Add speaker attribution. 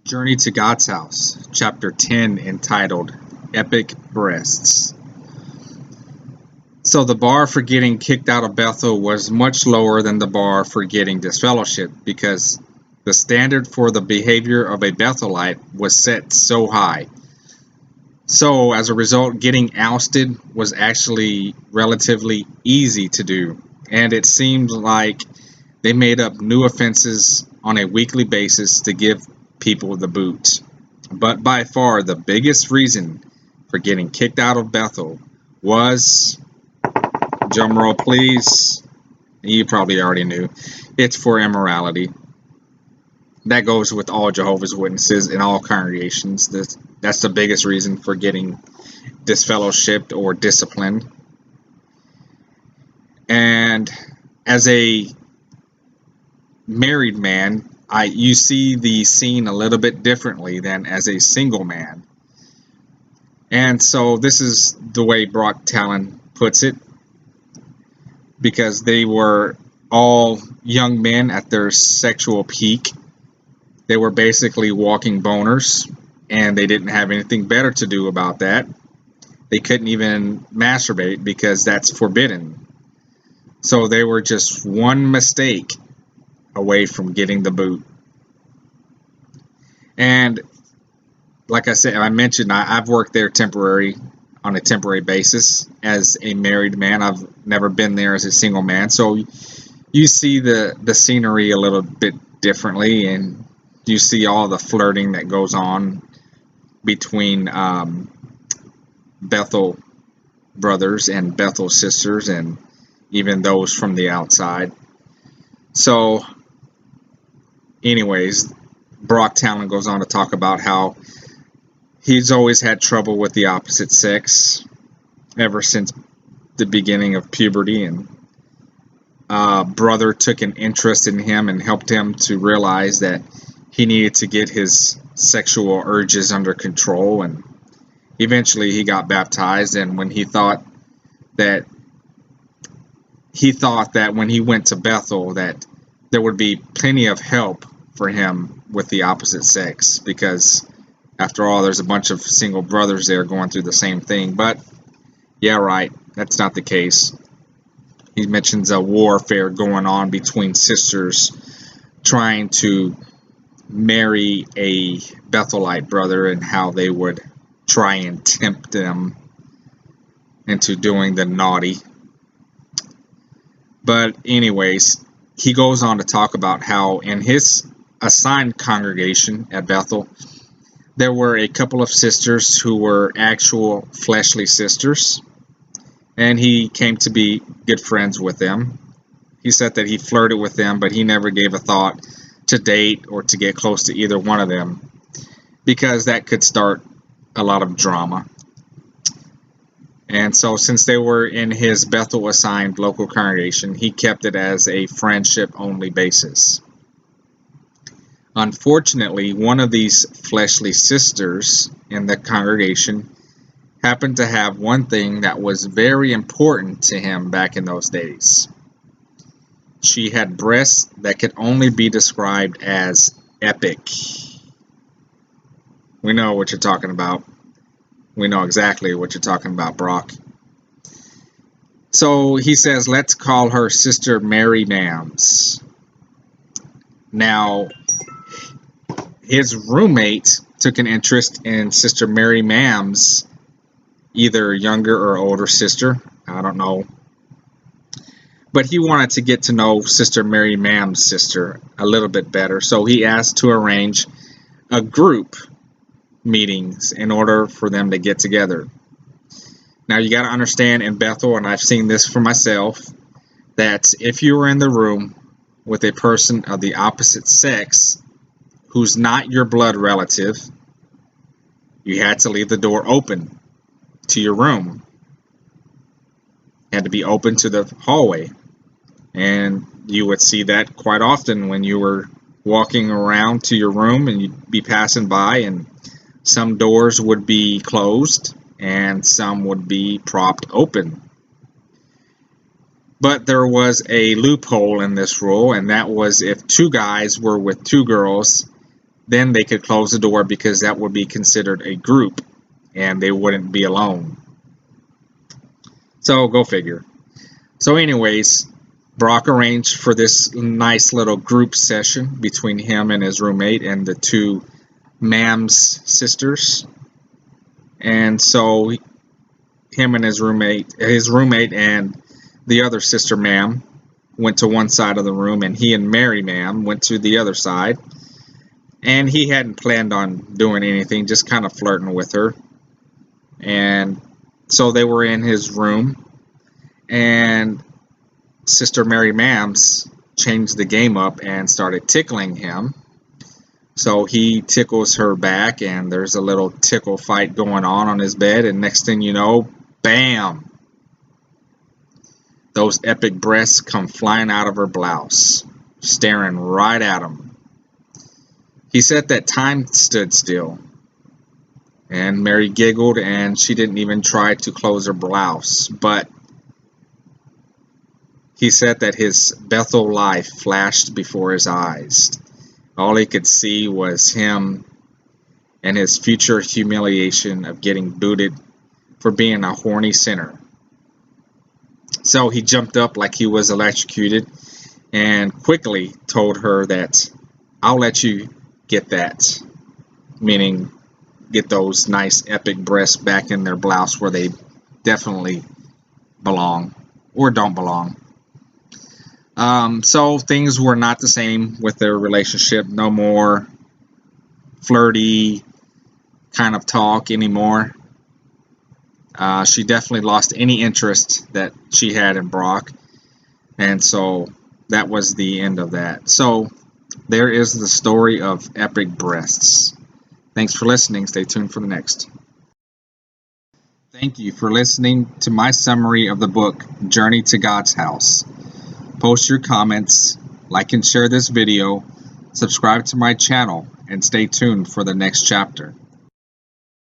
Speaker 1: Journey to God's House, Chapter 10, entitled Epic Breasts. So the bar for getting kicked out of Bethel was much lower than the bar for getting disfellowshipped because the standard for the behavior of a Bethelite was set so high. So as a result, getting ousted was actually relatively easy to do, and it seemed like they made up new offenses on a weekly basis to give people the boot. But by far the biggest reason for getting kicked out of Bethel was, drumroll please, you probably already knew, it's for immorality. That goes with all Jehovah's Witnesses in all congregations. That's the biggest reason for getting disfellowshipped or disciplined. And as a married man, you see the scene a little bit differently than as a single man. And so this is the way Brock Talon puts it, because they were all young men at their sexual peak. They were basically walking boners, and they didn't have anything better to do about that. They couldn't even masturbate because that's forbidden. So they were just one mistake away from getting the boot. And like I said, I mentioned I've worked there on a temporary basis as a married man. I've never been there as a single man. So you see the scenery a little bit differently, and you see all the flirting that goes on between Bethel brothers and Bethel sisters, and even those from the outside. So anyways, Brock Talon goes on to talk about how he's always had trouble with the opposite sex ever since the beginning of puberty, and brother took an interest in him and helped him to realize that he needed to get his sexual urges under control, and eventually he got baptized. And when he thought that when he went to Bethel that there would be plenty of help for him with the opposite sex, because after all, there's a bunch of single brothers there going through the same thing. But yeah, right, that's not the case. He mentions a warfare going on between sisters trying to marry a Bethelite brother, and how they would try and tempt them into doing the naughty. But anyways, he goes on to talk about how in his assigned congregation at Bethel, there were a couple of sisters who were actual fleshly sisters, and he came to be good friends with them. He said that he flirted with them, but he never gave a thought to date or to get close to either one of them, because that could start a lot of drama. And so since they were in his Bethel assigned local congregation, he kept it as a friendship only basis. Unfortunately, one of these fleshly sisters in the congregation happened to have one thing that was very important to him back in those days. She had breasts that could only be described as epic. We know what you're talking about. We know exactly what you're talking about, Brock. So he says, let's call her Sister Mary Mams. Now, his roommate took an interest in Sister Mary Mams, either younger or older sister, I don't know. But he wanted to get to know Sister Mary Mams' sister a little bit better, so he asked to arrange a group meetings in order for them to get together. Now you got to understand, in Bethel, and I've seen this for myself, that if you were in the room with a person of the opposite sex who's not your blood relative, you had to leave the door open to your room. It had to be open to the hallway. And you would see that quite often when you were walking around to your room, and you'd be passing by, and some doors would be closed and some would be propped open. But there was a loophole in this rule, and that was if two guys were with two girls, then they could close the door because that would be considered a group and they wouldn't be alone. So go figure. So anyways, Brock arranged for this nice little group session between him and his roommate and the two Mams sisters. And so him and his roommate and the other sister Mam went to one side of the room, and he and Mary Mam went to the other side. And he hadn't planned on doing anything, just kind of flirting with her. And so they were in his room, and Sister Mary Mams changed the game up and started tickling him. So he tickles her back, and there's a little tickle fight going on his bed, and next thing you know, bam! Those epic breasts come flying out of her blouse, staring right at him. He said that time stood still, and Mary giggled, and she didn't even try to close her blouse, but he said that his Bethel life flashed before his eyes. All he could see was him and his future humiliation of getting booted for being a horny sinner. So he jumped up like he was electrocuted and quickly told her that, "I'll let you get that," meaning get those nice epic breasts back in their blouse where they definitely belong or don't belong. So things were not the same with their relationship. No more flirty kind of talk anymore. She definitely lost any interest that she had in Brock, and so that was the end of that. So there is the story of epic breasts. Thanks for listening. Stay tuned for the next. Thank you for listening to my summary of the book Journey to God's House. Post your comments, like and share this video, subscribe to my channel, and stay tuned for the next chapter.